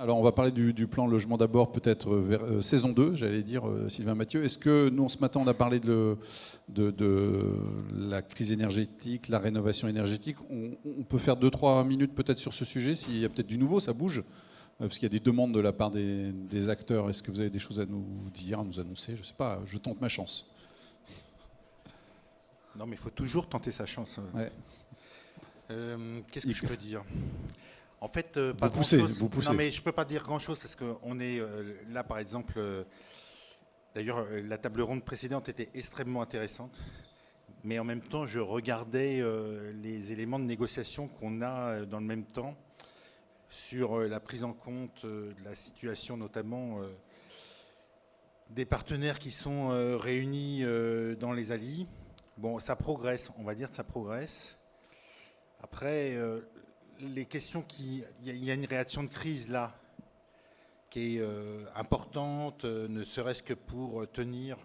Alors, on va parler du plan logement d'abord, peut-être vers saison 2, j'allais dire, Sylvain Mathieu. Est-ce que nous, ce matin, on a parlé de la crise énergétique, la rénovation énergétique. On peut faire 2-3 minutes peut-être sur ce sujet, s'il y a peut-être du nouveau, ça bouge, parce qu'il y a des demandes de la part des acteurs. Est-ce que vous avez des choses à nous dire, à nous annoncer? Je ne sais pas, je tente ma chance. Non, mais il faut toujours tenter sa chance. Ouais. Qu'est-ce que je peux dire? En fait, pas grand-chose. Non, mais je ne peux pas dire grand-chose parce qu'on est là, par exemple. D'ailleurs, la table ronde précédente était extrêmement intéressante. Mais en même temps, je regardais les éléments de négociation qu'on a dans le même temps sur la prise en compte de la situation, notamment des partenaires qui sont réunis dans les alliés. Bon, ça progresse, on va dire que ça progresse. Après, les questions il y a une réaction de crise là, qui est importante, ne serait-ce que pour tenir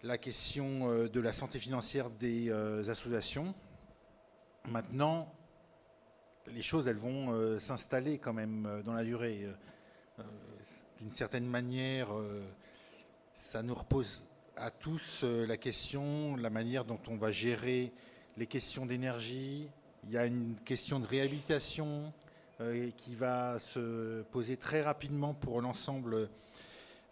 la question de la santé financière des associations. Maintenant, les choses, elles vont s'installer quand même dans la durée. D'une certaine manière, ça nous repose à tous la question, la manière dont on va gérer les questions d'énergie. Il y a une question de réhabilitation qui va se poser très rapidement pour l'ensemble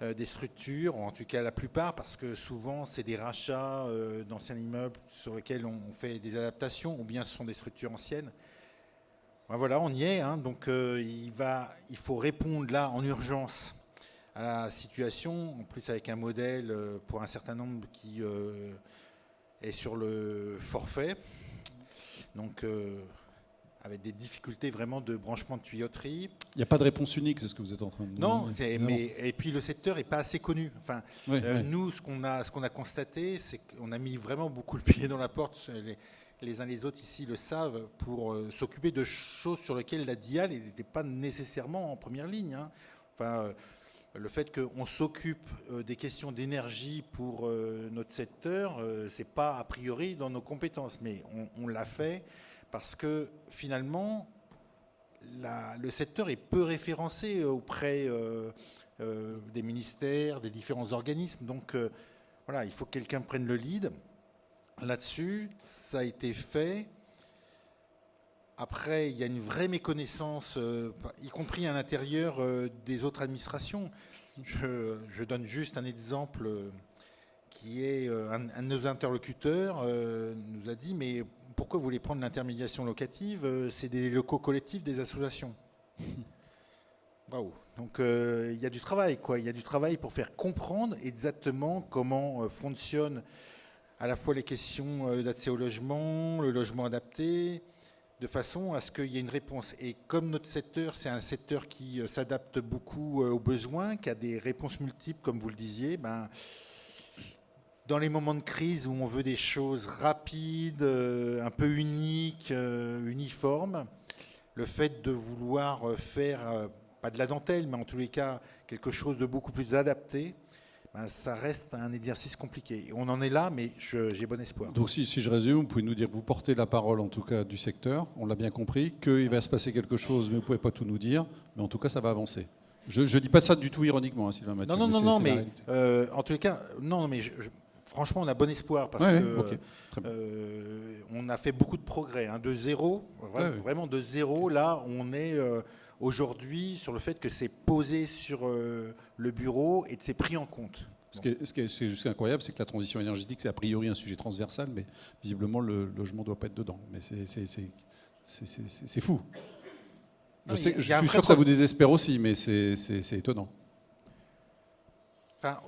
des structures, ou en tout cas la plupart, parce que souvent c'est des rachats d'anciens immeubles sur lesquels on fait des adaptations, ou bien ce sont des structures anciennes. Ben voilà, on y est, hein, donc il faut répondre là en urgence à la situation, en plus avec un modèle pour un certain nombre qui est sur le forfait. Donc, avec des difficultés vraiment de branchement de tuyauterie. Il n'y a pas de réponse unique, c'est ce que vous êtes en train de dire. Non, et puis le secteur n'est pas assez connu. Enfin, oui. Nous, ce qu'on a constaté, c'est qu'on a mis vraiment beaucoup le pied dans la porte. Les uns les autres ici le savent, pour s'occuper de choses sur lesquelles la DIAL n'était pas nécessairement en première ligne. Hein. Enfin, le fait qu'on s'occupe des questions d'énergie pour notre secteur, c'est pas a priori dans nos compétences, mais on l'a fait parce que finalement, le secteur est peu référencé auprès des ministères, des différents organismes. Donc voilà, il faut que quelqu'un prenne le lead. Là-dessus, ça a été fait. Après, il y a une vraie méconnaissance, y compris à l'intérieur des autres administrations. Je donne juste un exemple qui est un de nos interlocuteurs nous a dit, mais pourquoi vous voulez prendre l'intermédiation locative? C'est des locaux collectifs des associations. Waouh. Donc il y a du travail, quoi. Il y a du travail pour faire comprendre exactement comment fonctionnent à la fois les questions d'accès au logement, le logement adapté, de façon à ce qu'il y ait une réponse. Et comme notre secteur, c'est un secteur qui s'adapte beaucoup aux besoins, qui a des réponses multiples, comme vous le disiez, dans les moments de crise où on veut des choses rapides, un peu uniques, uniformes, le fait de vouloir faire, pas de la dentelle, mais en tous les cas, quelque chose de beaucoup plus adapté, ça reste un exercice compliqué. On en est là, mais j'ai bon espoir. Donc si je résume, vous pouvez nous dire que vous portez la parole, en tout cas, du secteur, on l'a bien compris, qu'il va se passer quelque chose, mais vous ne pouvez pas tout nous dire, mais en tout cas, ça va avancer. Je ne dis pas ça du tout ironiquement, hein, Sylvain Mathieu. Non, mais en tous les cas, non, mais franchement, on a bon espoir, parce que okay. on a fait beaucoup de progrès, hein, de zéro, vraiment de zéro. Là, on est aujourd'hui sur le fait que c'est posé sur le bureau et que c'est pris en compte. Ce qui est juste incroyable, c'est que la transition énergétique, c'est a priori un sujet transversal, mais visiblement, le logement ne doit pas être dedans. Mais c'est fou. Je suis sûr que ça vous désespère aussi, mais c'est étonnant. Enfin,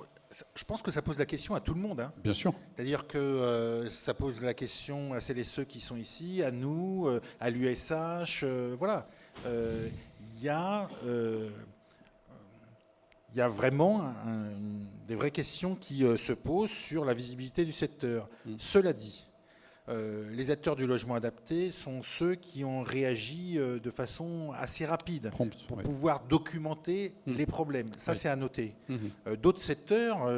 je pense que ça pose la question à tout le monde. Hein. Bien sûr. C'est-à-dire que ça pose la question à celles et ceux qui sont ici, à nous, à l'USH, voilà. Il y a vraiment des vraies questions qui se posent sur la visibilité du secteur. Cela dit, les acteurs du logement adapté sont ceux qui ont réagi de façon assez rapide pour pouvoir documenter les problèmes. Ça, c'est à noter. D'autres secteurs,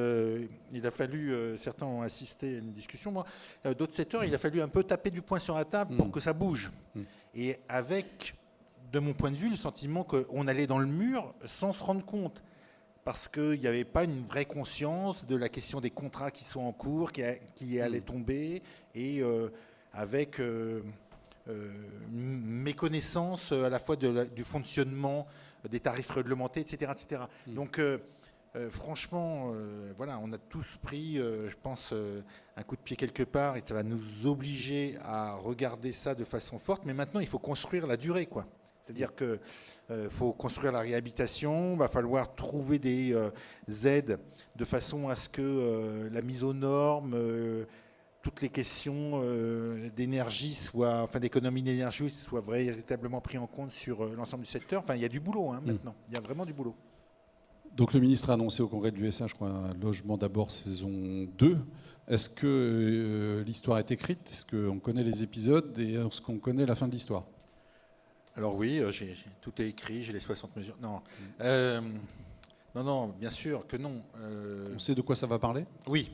il a fallu, certains ont assisté à une discussion, moi, d'autres secteurs, il a fallu un peu taper du poing sur la table pour que ça bouge. Et avec de mon point de vue, le sentiment qu'on allait dans le mur sans se rendre compte. Parce qu'il n'y avait pas une vraie conscience de la question des contrats qui sont en cours, qui allaient tomber, et avec une méconnaissance à la fois du fonctionnement des tarifs réglementés, etc. etc. Donc, franchement, voilà, on a tous pris, je pense, un coup de pied quelque part, et ça va nous obliger à regarder ça de façon forte. Mais maintenant, il faut construire la durée, quoi. C'est-à-dire qu'il faut construire la réhabilitation, il va falloir trouver des aides de façon à ce que la mise aux normes, toutes les questions d'énergie, enfin d'économie d'énergie, soient véritablement prises en compte sur l'ensemble du secteur. Enfin, il y a du boulot maintenant, il y a vraiment du boulot. Donc le ministre a annoncé au congrès de l'USA, je crois, un logement d'abord saison 2. Est-ce que l'histoire est écrite? Est-ce qu'on connaît les épisodes et est-ce qu'on connaît la fin de l'histoire? Alors oui, tout est écrit, j'ai les 60 mesures. Non, non, bien sûr que non. On sait de quoi ça va parler? Oui.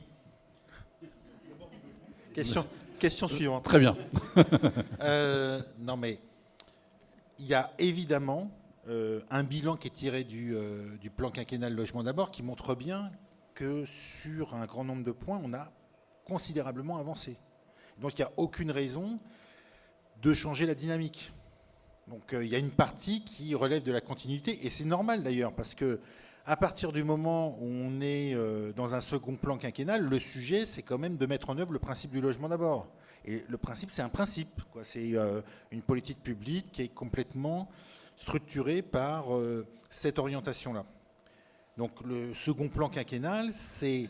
Question suivante. Très bien. Non, mais il y a évidemment un bilan qui est tiré du plan quinquennal Logement d'abord qui montre bien que sur un grand nombre de points, on a considérablement avancé. Donc il n'y a aucune raison de changer la dynamique. Donc il y a une partie qui relève de la continuité, et c'est normal d'ailleurs, parce que à partir du moment où on est dans un second plan quinquennal, le sujet, c'est quand même de mettre en œuvre le principe du logement d'abord. Et le principe, c'est un principe, quoi. C'est une politique publique qui est complètement structurée par cette orientation-là. Donc le second plan quinquennal, c'est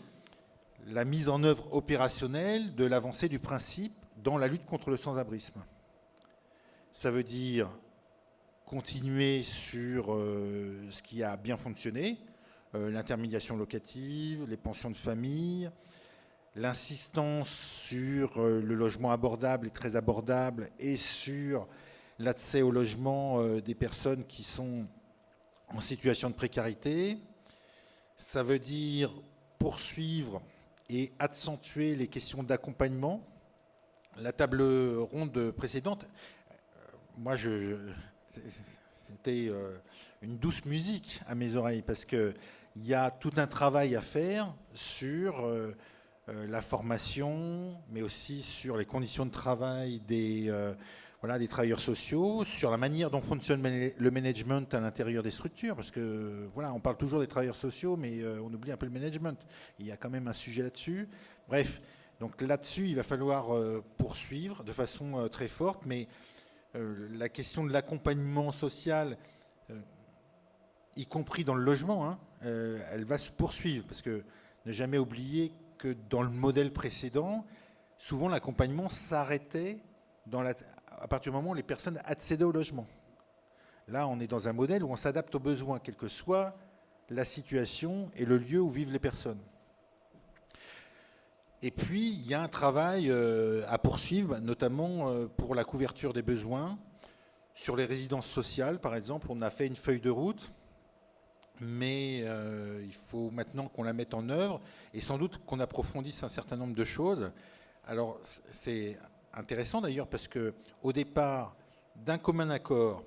la mise en œuvre opérationnelle de l'avancée du principe dans la lutte contre le sans-abrisme. Ça veut dire continuer sur ce qui a bien fonctionné, l'intermédiation locative, les pensions de famille, l'insistance sur le logement abordable et très abordable et sur l'accès au logement des personnes qui sont en situation de précarité. Ça veut dire poursuivre et accentuer les questions d'accompagnement. La table ronde précédente, moi, c'était une douce musique à mes oreilles, parce qu'il y a tout un travail à faire sur la formation, mais aussi sur les conditions de travail des travailleurs sociaux, sur la manière dont fonctionne le management à l'intérieur des structures, parce que voilà, on parle toujours des travailleurs sociaux, mais on oublie un peu le management. Il y a quand même un sujet là-dessus. Bref, donc là-dessus, il va falloir poursuivre de façon très forte, mais la question de l'accompagnement social, y compris dans le logement, elle va se poursuivre, parce que ne jamais oublier que dans le modèle précédent, souvent l'accompagnement s'arrêtait à partir du moment où les personnes accédaient au logement. Là, on est dans un modèle où on s'adapte aux besoins, quelle que soit la situation et le lieu où vivent les personnes. Et puis, il y a un travail à poursuivre, notamment pour la couverture des besoins. Sur les résidences sociales, par exemple, on a fait une feuille de route, mais il faut maintenant qu'on la mette en œuvre et sans doute qu'on approfondisse un certain nombre de choses. Alors, c'est intéressant d'ailleurs, parce qu'au départ, d'un commun accord,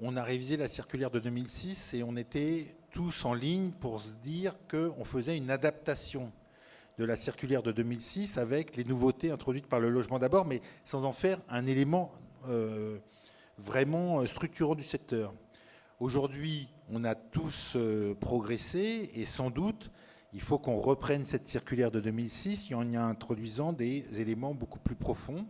on a révisé la circulaire de 2006 et on était tous en ligne pour se dire qu'on faisait une adaptation de la circulaire de 2006 avec les nouveautés introduites par le logement d'abord, mais sans en faire un élément vraiment structurant du secteur. Aujourd'hui, on a tous progressé et sans doute, il faut qu'on reprenne cette circulaire de 2006 en y introduisant des éléments beaucoup plus profonds,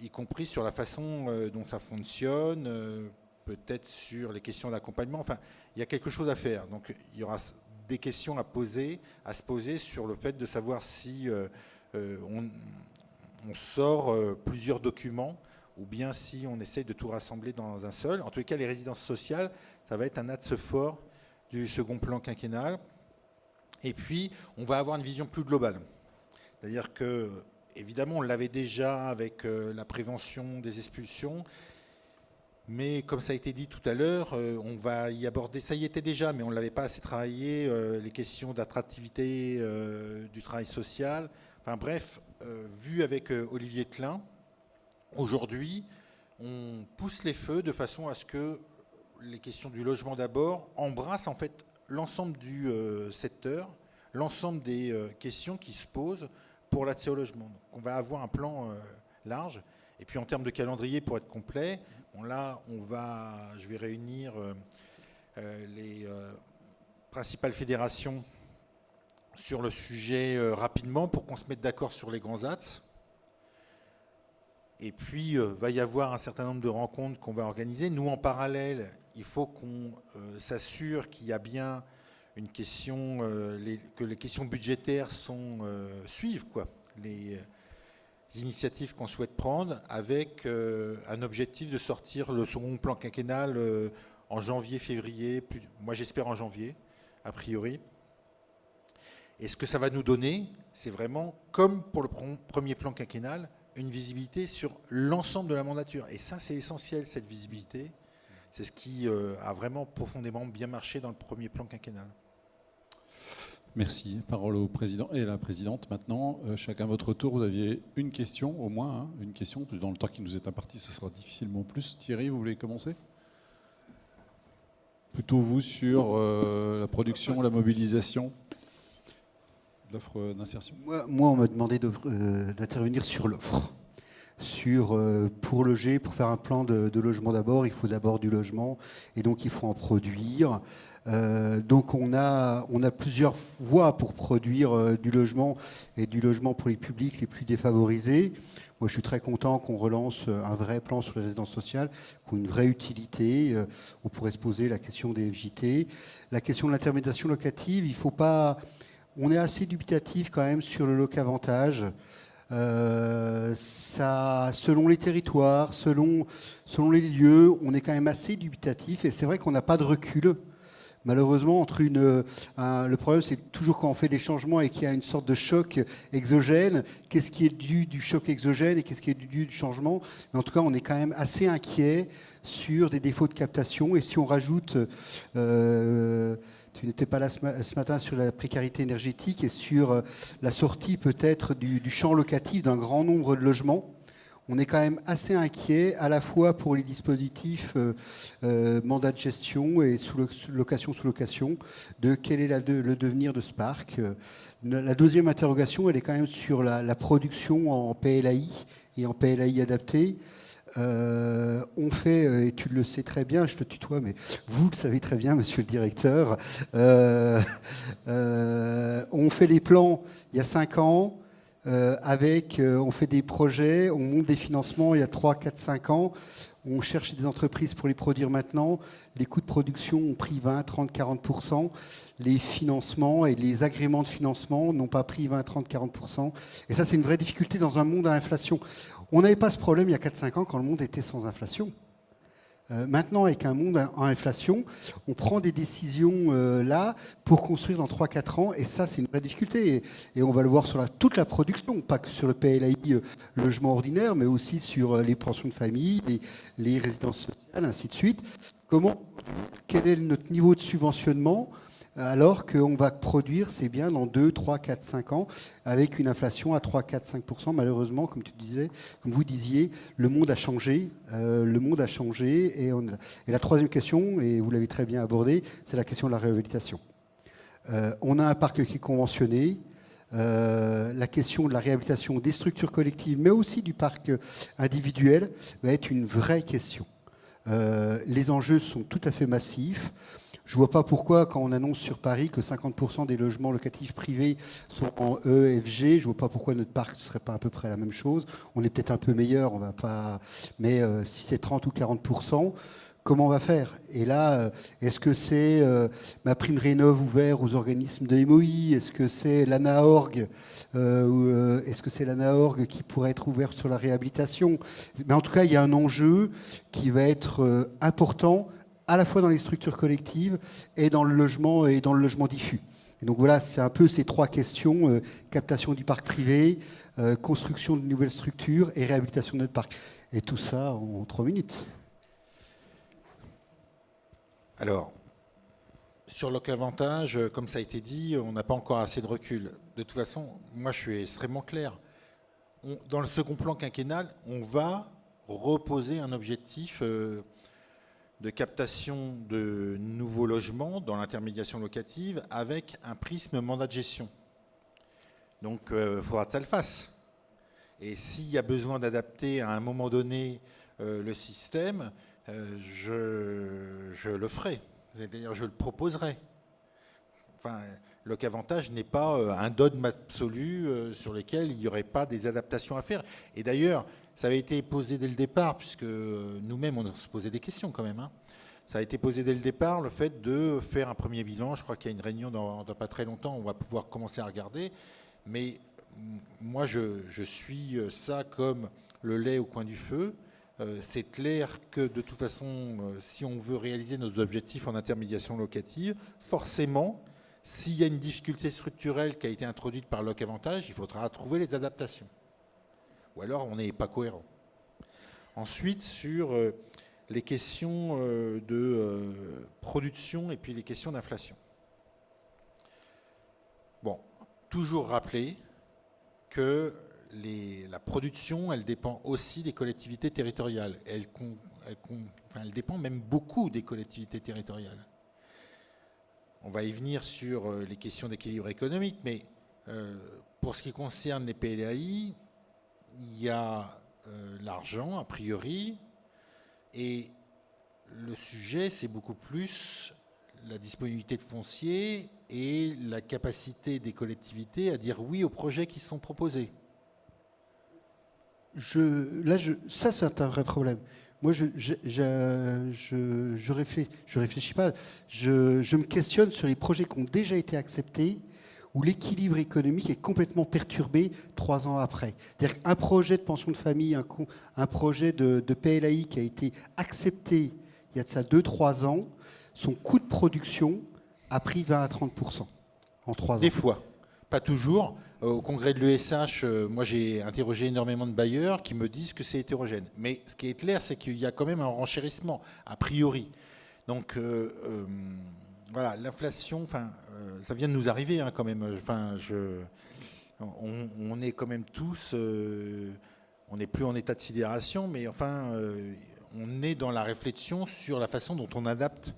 y compris sur la façon dont ça fonctionne, peut-être sur les questions d'accompagnement. Enfin, il y a quelque chose à faire. Donc, il y aura des questions à se poser sur le fait de savoir si on sort plusieurs documents ou bien si on essaye de tout rassembler dans un seul. En tous les cas, les résidences sociales, ça va être un axe fort du second plan quinquennal. Et puis, on va avoir une vision plus globale. C'est-à-dire que, évidemment, on l'avait déjà avec la prévention des expulsions, mais comme ça a été dit tout à l'heure, on va y aborder, ça y était déjà, mais on ne l'avait pas assez travaillé, les questions d'attractivité du travail social. Enfin bref, vu avec Olivier Klein, aujourd'hui, on pousse les feux de façon à ce que les questions du logement d'abord embrassent en fait l'ensemble du secteur, l'ensemble des questions qui se posent pour l'accès au logement. Donc, on va avoir un plan large. Et puis en termes de calendrier, pour être complet, je vais réunir les principales fédérations sur le sujet rapidement pour qu'on se mette d'accord sur les grands axes. Et puis, va y avoir un certain nombre de rencontres qu'on va organiser. Nous, en parallèle, il faut qu'on s'assure qu'il y a bien une question, que les questions budgétaires suivent, quoi, les initiatives qu'on souhaite prendre, avec un objectif de sortir le second plan quinquennal en janvier, février. Moi, j'espère en janvier, a priori. Et ce que ça va nous donner, c'est vraiment, comme pour le premier plan quinquennal, une visibilité sur l'ensemble de la mandature. Et ça, c'est essentiel, cette visibilité. C'est ce qui a vraiment profondément bien marché dans le premier plan quinquennal. Merci. Parole au président et à la présidente. Maintenant, chacun à votre tour, vous aviez une question, au moins, hein, une question. Dans le temps qui nous est imparti, ce sera difficilement plus. Thierry, vous voulez commencer ? Plutôt vous sur la production, la mobilisation, l'offre d'insertion. Moi, on m'a demandé d'intervenir sur l'offre. Pour loger, pour faire un plan de logement d'abord, il faut d'abord du logement et donc il faut en produire. Donc on a plusieurs voies pour produire du logement et du logement pour les publics les plus défavorisés. Moi, je suis très content qu'on relance un vrai plan sur les résidences sociales, qui ont une vraie utilité. On pourrait se poser la question des FJT. La question de l'intermédiation locative, il faut pas... On est assez dubitatif quand même sur le locavantage. Selon les territoires, selon les lieux, on est quand même assez dubitatif. Et c'est vrai qu'on n'a pas de recul. Malheureusement, le problème, c'est toujours quand on fait des changements et qu'il y a une sorte de choc exogène, qu'est-ce qui est dû du choc exogène et qu'est-ce qui est dû du changement. Mais en tout cas, on est quand même assez inquiet sur des défauts de captation. Et si on rajoute, tu n'étais pas là ce matin, sur la précarité énergétique et sur la sortie peut-être du champ locatif d'un grand nombre de logements, on est quand même assez inquiet, à la fois pour les dispositifs mandat de gestion et location sous location, de quel est le devenir de ce parc. La deuxième interrogation, elle est quand même sur la production en PLAI et en PLAI adapté. On fait, et tu le sais très bien, je te tutoie, mais vous le savez très bien, monsieur le directeur, on fait les plans il y a 5 ans, on fait des projets, on monte des financements il y a 3, 4, 5 ans, on cherche des entreprises pour les produire maintenant, les coûts de production ont pris 20, 30, 40%, les financements et les agréments de financement n'ont pas pris 20, 30, 40%, et ça c'est une vraie difficulté dans un monde à inflation. On n'avait pas ce problème il y a 4-5 ans quand le monde était sans inflation. Maintenant, avec un monde en inflation, on prend des décisions là pour construire dans 3-4 ans, et ça, c'est une vraie difficulté. Et on va le voir sur toute la production, pas que sur le PLAI logement ordinaire, mais aussi sur les pensions de famille, les résidences sociales, ainsi de suite. Quel est notre niveau de subventionnement alors qu'on va produire ces biens dans 2, 3, 4, 5 ans, avec une inflation à 3, 4, 5%. Malheureusement, comme vous disiez, le monde a changé. Et la troisième question, et vous l'avez très bien abordée, c'est la question de la réhabilitation. On a un parc qui est conventionné. La question de la réhabilitation des structures collectives, mais aussi du parc individuel, va être une vraie question. Les enjeux sont tout à fait massifs. Je ne vois pas pourquoi, quand on annonce sur Paris que 50% des logements locatifs privés sont en EFG, je ne vois pas pourquoi notre parc ne serait pas à peu près la même chose. On est peut-être un peu meilleur, on va pas. Mais si c'est 30 ou 40%, comment on va faire ? Et là, est-ce que c'est ma prime rénov ouvert aux organismes de MOI ? Est-ce que c'est l'ANAORG qui pourrait être ouverte sur la réhabilitation ? Mais en tout cas, il y a un enjeu qui va être important, à la fois dans les structures collectives et dans le logement diffus. Et donc voilà, c'est un peu ces 3 questions, captation du parc privé, construction de nouvelles structures et réhabilitation de notre parc. Et tout ça en 3 minutes. Alors, sur l'ocavantage, comme ça a été dit, on n'a pas encore assez de recul. De toute façon, moi je suis extrêmement clair. Dans le second plan quinquennal, on va reposer un objectif de captation de nouveaux logements dans l'intermédiation locative avec un prisme mandat de gestion. Donc, il faudra que ça le fasse. Et s'il y a besoin d'adapter à un moment donné le système, je le ferai. C'est-à-dire, je le proposerai. Enfin, Locavantage n'est pas un dogme absolu sur lequel il n'y aurait pas des adaptations à faire. Et d'ailleurs, ça avait été posé dès le départ, puisque nous-mêmes, on se posait des questions quand même. Ça a été posé dès le départ, le fait de faire un premier bilan. Je crois qu'il y a une réunion dans pas très longtemps, on va pouvoir commencer à regarder. Mais moi, je suis ça comme le lait au coin du feu. C'est clair que de toute façon, si on veut réaliser nos objectifs en intermédiation locative, forcément, s'il y a une difficulté structurelle qui a été introduite par Locavantage, il faudra trouver les adaptations. Ou alors on n'est pas cohérent. Ensuite, sur les questions de production et puis les questions d'inflation. Bon, toujours rappeler que la production, elle dépend aussi des collectivités territoriales. Elle dépend même beaucoup des collectivités territoriales. On va y venir sur les questions d'équilibre économique, mais pour ce qui concerne les PLAI, il y a l'argent, a priori, et le sujet, c'est beaucoup plus la disponibilité de foncier et la capacité des collectivités à dire oui aux projets qui sont proposés. Ça, c'est un vrai problème. Moi, je réfléchis pas. Je me questionne sur les projets qui ont déjà été acceptés, où l'équilibre économique est complètement perturbé 3 ans après. C'est-à-dire qu'un projet de pension de famille, un projet de PLAI qui a été accepté il y a de ça 2-3 ans, son coût de production a pris 20 à 30% en 3 ans. Des fois, pas toujours. Au congrès de l'ESH, moi j'ai interrogé énormément de bailleurs qui me disent que c'est hétérogène. Mais ce qui est clair, c'est qu'il y a quand même un renchérissement, a priori. Donc voilà, l'inflation, ça vient de nous arriver quand même. On est quand même tous, on n'est plus en état de sidération, mais on est dans la réflexion sur la façon dont on adapte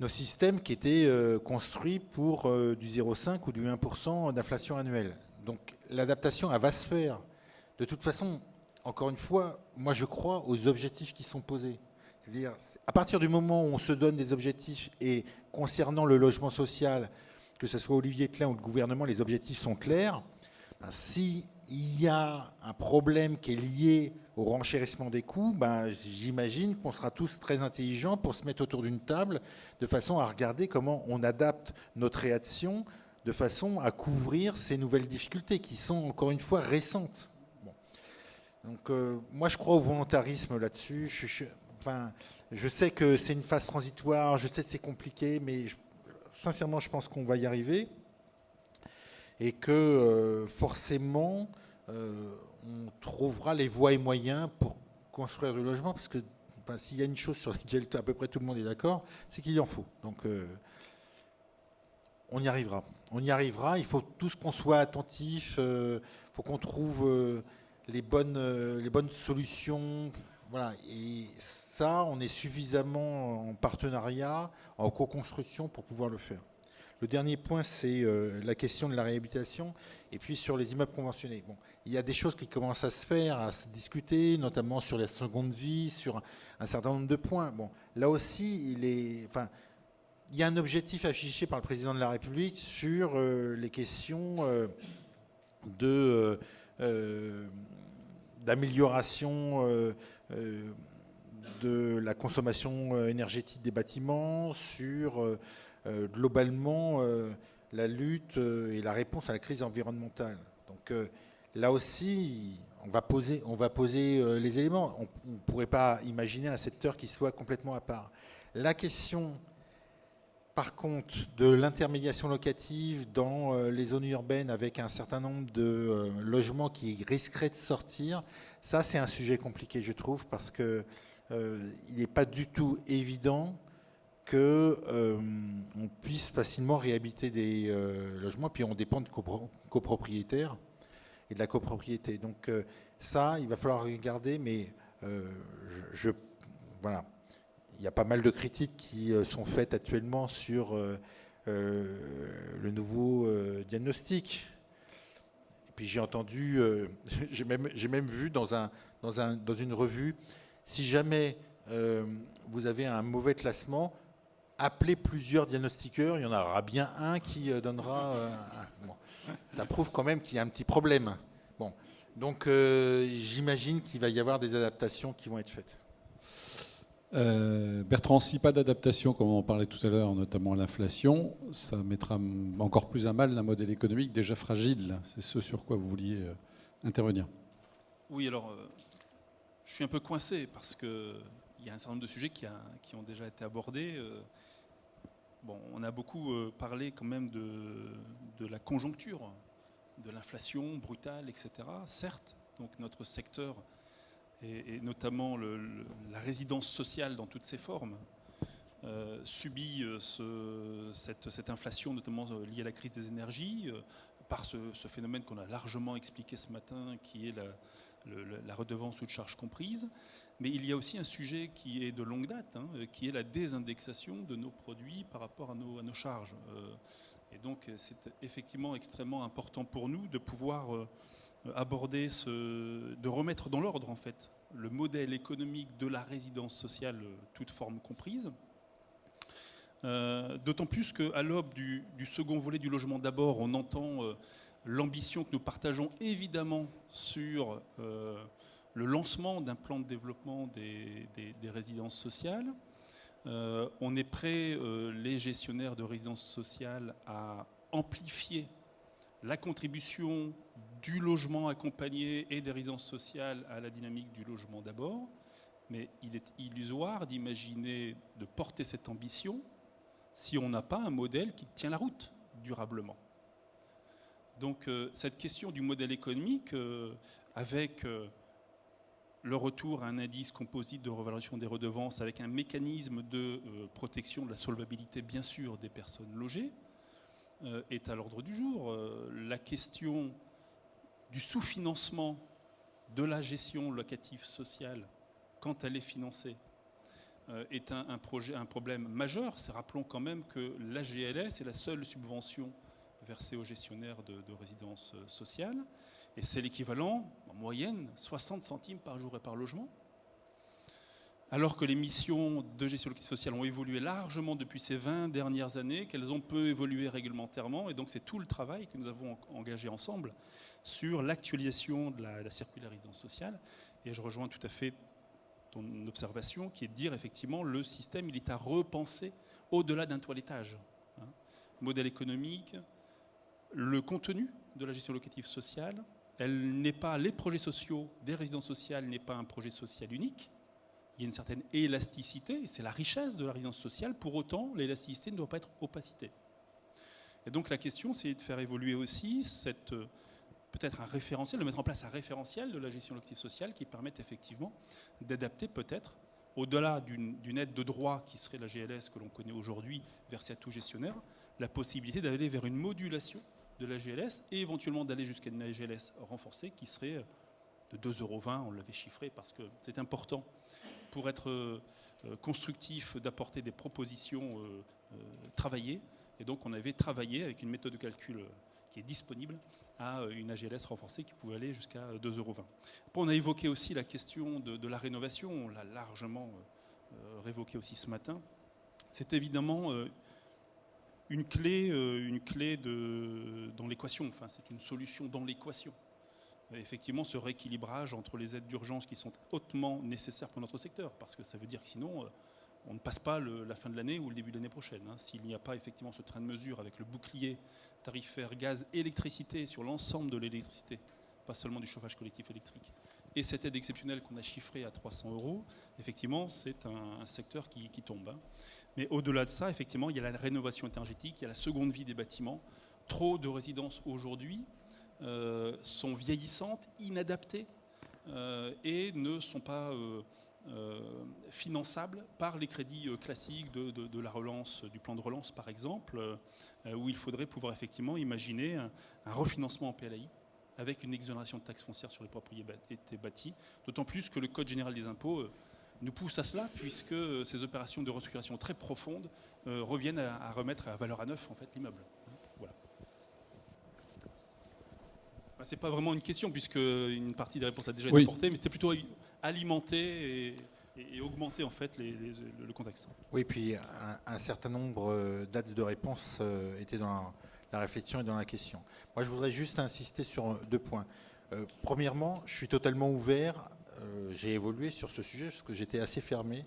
nos systèmes qui étaient construits pour du 0,5 ou du 1% d'inflation annuelle. Donc l'adaptation, elle va se faire. De toute façon, encore une fois, moi je crois aux objectifs qui sont posés. C'est-à-dire, à partir du moment où on se donne des objectifs, et concernant le logement social, que ce soit Olivier Klein ou le gouvernement, les objectifs sont clairs. S'il y a un problème qui est lié au renchérissement des coûts, j'imagine qu'on sera tous très intelligents pour se mettre autour d'une table de façon à regarder comment on adapte notre réaction de façon à couvrir ces nouvelles difficultés qui sont encore une fois récentes. Bon. Donc moi je crois au volontarisme là-dessus. Je sais que c'est une phase transitoire, je sais que c'est compliqué, mais sincèrement je pense qu'on va y arriver et que forcément on trouvera les voies et moyens pour construire du logement, parce que s'il y a une chose sur laquelle à peu près tout le monde est d'accord, c'est qu'il y en faut. Donc on y arrivera. On y arrivera, il faut tous qu'on soit attentifs, il faut qu'on trouve les bonnes solutions. Voilà. Et ça, on est suffisamment en partenariat, en co-construction pour pouvoir le faire. Le dernier point, c'est la question de la réhabilitation. Et puis sur les immeubles conventionnés. Bon, il y a des choses qui commencent à se faire, à se discuter, notamment sur la seconde vie, sur un certain nombre de points. Bon, là aussi, il y a un objectif affiché par le président de la République sur les questions d'amélioration de la consommation énergétique des bâtiments, sur globalement la lutte et la réponse à la crise environnementale. Donc là aussi, on va poser les éléments. On ne pourrait pas imaginer un secteur qui soit complètement à part. La question, par contre, de l'intermédiation locative dans les zones urbaines avec un certain nombre de logements qui risqueraient de sortir, ça c'est un sujet compliqué, je trouve, parce que il n'est pas du tout évident qu'on puisse facilement réhabiliter des logements, puis on dépend de copropriétaires et de la copropriété. Donc ça, il va falloir regarder, mais Voilà. Il y a pas mal de critiques qui sont faites actuellement sur le nouveau diagnostic. Et puis j'ai entendu, j'ai même vu dans une revue, si jamais vous avez un mauvais classement, appelez plusieurs diagnostiqueurs, il y en aura bien un qui donnera... bon. Ça prouve quand même qu'il y a un petit problème. Bon. Donc j'imagine qu'il va y avoir des adaptations qui vont être faites. Bertrand, si pas d'adaptation, comme on en parlait tout à l'heure, notamment à l'inflation, ça mettra encore plus à mal un modèle économique déjà fragile. C'est ce sur quoi vous vouliez intervenir. Oui, alors je suis un peu coincé parce qu'il y a un certain nombre de sujets qui ont déjà été abordés. Bon, on a beaucoup parlé quand même de la conjoncture, de l'inflation brutale, etc. Certes, donc notre secteur et notamment la résidence sociale dans toutes ses formes, subit cette inflation, notamment liée à la crise des énergies, par ce phénomène qu'on a largement expliqué ce matin, qui est la redevance ou de charges comprises. Mais il y a aussi un sujet qui est de longue date, qui est la désindexation de nos produits par rapport à nos charges. Et donc c'est effectivement extrêmement important pour nous de pouvoir aborder de remettre dans l'ordre en fait le modèle économique de la résidence sociale, toute forme comprise. D'autant plus qu'à l'aube du second volet du logement d'abord, on entend l'ambition que nous partageons évidemment sur le lancement d'un plan de développement des résidences sociales. On est prêt, les gestionnaires de résidences sociales, à amplifier la contribution du logement accompagné et des résidences sociales à la dynamique du logement d'abord. Mais il est illusoire d'imaginer de porter cette ambition si on n'a pas un modèle qui tient la route durablement. Donc cette question du modèle économique, avec le retour à un indice composite de revalorisation des redevances, avec un mécanisme de protection de la solvabilité, bien sûr, des personnes logées, est à l'ordre du jour. La question du sous-financement de la gestion locative sociale, quand elle est financée, est un problème majeur. Rappelons quand même que la GLS est la seule subvention versée aux gestionnaires de résidences sociales, et c'est l'équivalent, en moyenne, 60 centimes par jour et par logement. Alors que les missions de gestion locative sociale ont évolué largement depuis ces 20 dernières années, qu'elles ont peu évolué réglementairement, et donc c'est tout le travail que nous avons engagé ensemble sur l'actualisation de la circulaire résidence sociale. Et je rejoins tout à fait ton observation, qui est de dire effectivement le système il est à repenser au-delà d'un toilettage. Modèle économique, le contenu de la gestion locative sociale, les projets sociaux des résidences sociales n'est pas un projet social unique. Il y a une certaine élasticité, c'est la richesse de la résidence sociale. Pour autant, l'élasticité ne doit pas être opacité. Et donc la question, c'est de faire évoluer aussi peut-être un référentiel, de mettre en place un référentiel de la gestion locative sociale qui permette effectivement d'adapter peut-être, au-delà d'une aide de droit qui serait la GLS que l'on connaît aujourd'hui, versée à tout gestionnaire, la possibilité d'aller vers une modulation de la GLS et éventuellement d'aller jusqu'à une GLS renforcée qui serait de 2,20 €, on l'avait chiffré parce que c'est important pour être constructif d'apporter des propositions travaillées. Et donc on avait travaillé avec une méthode de calcul qui est disponible à une AGLS renforcée qui pouvait aller jusqu'à 2,20 €. Après, on a évoqué aussi la question de la rénovation, on l'a largement révoqué aussi ce matin. C'est évidemment une clé dans l'équation, enfin c'est une solution dans l'équation. Effectivement, ce rééquilibrage entre les aides d'urgence qui sont hautement nécessaires pour notre secteur, parce que ça veut dire que sinon, on ne passe pas la fin de l'année ou le début de l'année prochaine. S'il n'y a pas effectivement ce train de mesure avec le bouclier tarifaire gaz, électricité sur l'ensemble de l'électricité, pas seulement du chauffage collectif électrique, et cette aide exceptionnelle qu'on a chiffrée à 300 €, effectivement, c'est un secteur qui tombe. Mais au-delà de ça, effectivement, il y a la rénovation énergétique, il y a la seconde vie des bâtiments. Trop de résidences aujourd'hui sont vieillissantes, inadaptées et ne sont pas finançables par les crédits classiques de la relance, du plan de relance par exemple, où il faudrait pouvoir effectivement imaginer un refinancement en PLAI avec une exonération de taxes foncières sur les propriétés bâties, d'autant plus que le Code général des impôts nous pousse à cela, puisque ces opérations de restructuration très profondes reviennent à remettre à valeur à neuf en fait, l'immeuble. Voilà. Ce n'est pas vraiment une question, puisque une partie des réponses a déjà été apportée, mais c'était plutôt alimenter et augmenter en fait le contexte. Oui, puis un certain nombre d'axes de réponse étaient dans la réflexion et dans la question. Moi, je voudrais juste insister sur 2 points. Premièrement, je suis totalement ouvert. J'ai évolué sur ce sujet parce que j'étais assez fermé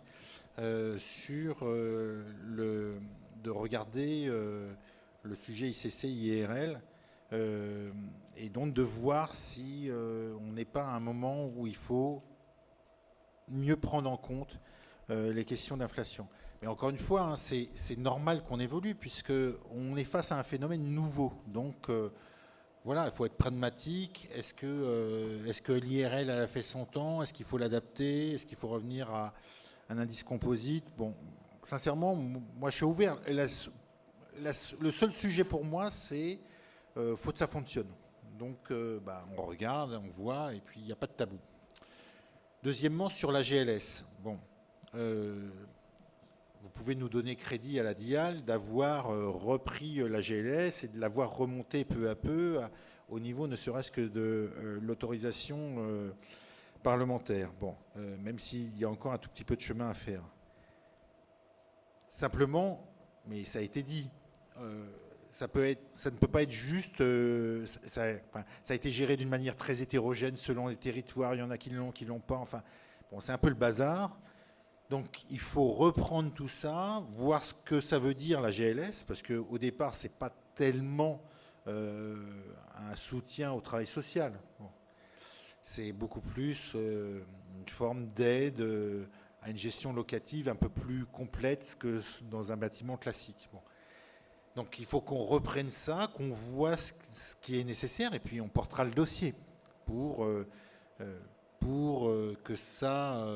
sur de regarder le sujet ICC, IRL, et donc de voir si on n'est pas à un moment où il faut mieux prendre en compte les questions d'inflation. Mais encore une fois, hein, c'est normal qu'on évolue puisqu'on est face à un phénomène nouveau. Donc voilà, il faut être pragmatique. Est-ce que l'IRL elle a fait son temps? Est-ce qu'il faut l'adapter? Est-ce qu'il faut revenir à un indice composite? Bon, sincèrement, moi je suis ouvert. Le seul sujet pour moi, c'est faut que ça fonctionne. Donc on regarde, on voit, et puis il n'y a pas de tabou. Deuxièmement, sur la GLS. Bon, vous pouvez nous donner crédit à la DIAL d'avoir repris la GLS et de l'avoir remontée peu à peu au niveau ne serait-ce que de l'autorisation parlementaire. Bon, même s'il y a encore un tout petit peu de chemin à faire. Simplement, mais ça a été dit, ça ne peut pas être juste. Ça a été géré d'une manière très hétérogène selon les territoires. Il y en a qui l'ont pas. Enfin, bon, c'est un peu le bazar. Donc, il faut reprendre tout ça, voir ce que ça veut dire la GLS, parce qu'au départ, c'est pas tellement un soutien au travail social. Bon. C'est beaucoup plus une forme d'aide à une gestion locative un peu plus complète que dans un bâtiment classique. Bon. Donc il faut qu'on reprenne ça, qu'on voit ce qui est nécessaire, et puis on portera le dossier pour que ça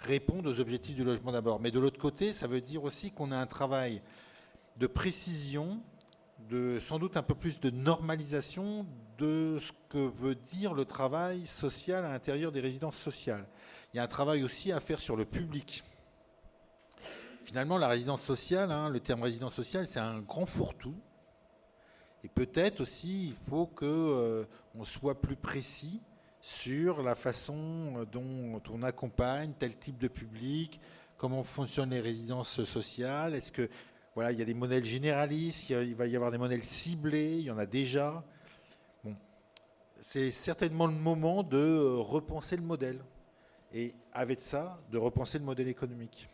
réponde aux objectifs du logement d'abord. Mais de l'autre côté, ça veut dire aussi qu'on a un travail de précision, sans doute un peu plus de normalisation de ce que veut dire le travail social à l'intérieur des résidences sociales. Il y a un travail aussi à faire sur le public. Finalement, la résidence sociale, hein, le terme résidence sociale, c'est un grand fourre-tout. Et peut-être aussi, il faut qu'on soit plus précis sur la façon dont on accompagne tel type de public, comment fonctionnent les résidences sociales. Est-ce que voilà, il y a des modèles généralistes, il va y avoir des modèles ciblés, il y en a déjà. Bon, c'est certainement le moment de repenser le modèle. Et avec ça, de repenser le modèle économique.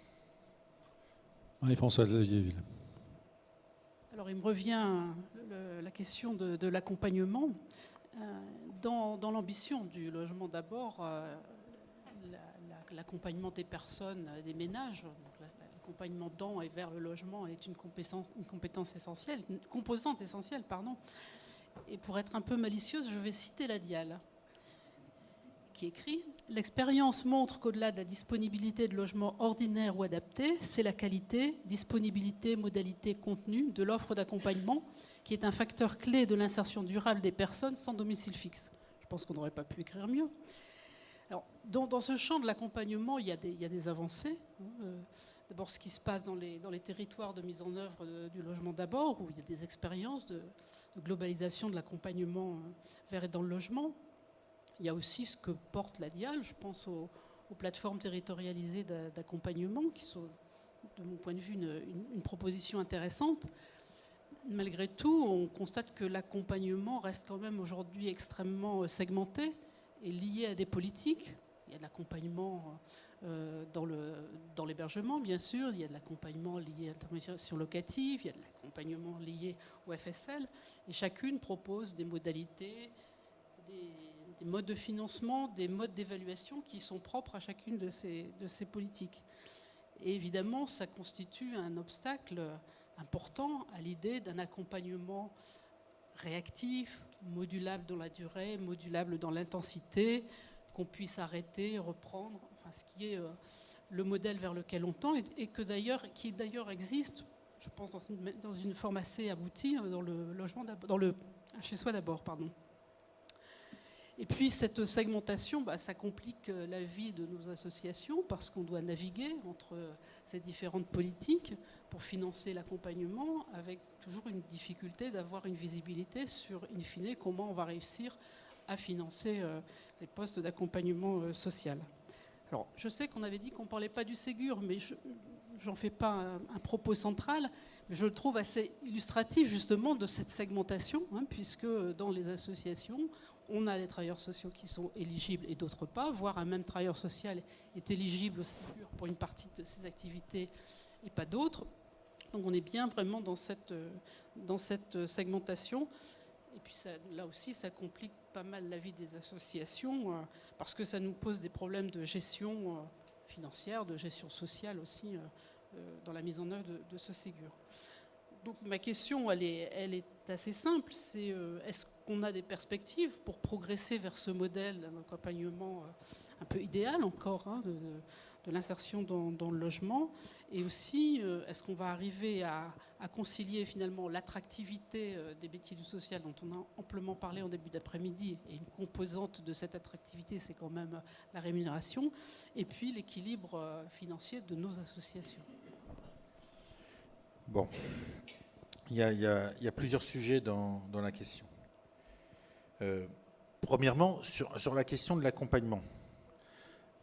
Marie-Françoise Lavilleville. Alors, il me revient la question de l'accompagnement. Dans l'ambition du logement d'abord, l'accompagnement des personnes, des ménages, l'accompagnement dans et vers le logement est une compétence essentielle, une composante essentielle, pardon. Et pour être un peu malicieuse, je vais citer la DIAL, qui écrit « L'expérience montre qu'au-delà de la disponibilité de logements ordinaires ou adaptés, c'est la qualité, disponibilité, modalité, contenu de l'offre d'accompagnement qui est un facteur clé de l'insertion durable des personnes sans domicile fixe. » Je pense qu'on n'aurait pas pu écrire mieux. Alors, dans ce champ de l'accompagnement, il y a des avancées. D'abord, ce qui se passe dans les territoires de mise en œuvre du logement d'abord, où il y a des expériences de globalisation de l'accompagnement vers et dans le logement. Il y a aussi ce que porte la DIAL, je pense aux plateformes territorialisées d'accompagnement, qui sont, de mon point de vue, une proposition intéressante. Malgré tout, on constate que l'accompagnement reste quand même aujourd'hui extrêmement segmenté et lié à des politiques. Il y a de l'accompagnement dans l'hébergement, bien sûr, il y a de l'accompagnement lié à l'intermédiation locative, il y a de l'accompagnement lié au FSL, et chacune propose des modalités, des modes de financement, des modes d'évaluation qui sont propres à chacune de ces politiques. Et évidemment, ça constitue un obstacle important à l'idée d'un accompagnement réactif, modulable dans la durée, modulable dans l'intensité, qu'on puisse arrêter, reprendre, enfin, ce qui est le modèle vers lequel on tend et qui d'ailleurs existe, je pense, dans une forme assez aboutie dans le logement, dans le chez soi d'abord, pardon. Et puis cette segmentation, ça complique la vie de nos associations parce qu'on doit naviguer entre ces différentes politiques pour financer l'accompagnement, avec toujours une difficulté d'avoir une visibilité sur, in fine, comment on va réussir à financer les postes d'accompagnement social. Alors, je sais qu'on avait dit qu'on ne parlait pas du Ségur, mais j'en fais pas un propos central, mais je le trouve assez illustratif justement de cette segmentation, puisque dans les associations, on a des travailleurs sociaux qui sont éligibles et d'autres pas, voire un même travailleur social est éligible au Ségur pour une partie de ses activités et pas d'autres. Donc on est bien vraiment dans cette segmentation. Et puis là aussi, ça complique pas mal la vie des associations parce que ça nous pose des problèmes de gestion financière, de gestion sociale aussi dans la mise en œuvre de ce Ségur. Donc ma question, elle est assez simple. C'est est-ce qu'on a des perspectives pour progresser vers ce modèle d'un accompagnement un peu idéal encore de l'insertion dans le logement? Et aussi, est-ce qu'on va arriver à concilier finalement l'attractivité des métiers du social dont on a amplement parlé en début d'après-midi, et une composante de cette attractivité, c'est quand même la rémunération, et puis l'équilibre financier de nos associations? Bon, il y a plusieurs sujets dans la question. Premièrement, sur la question de l'accompagnement,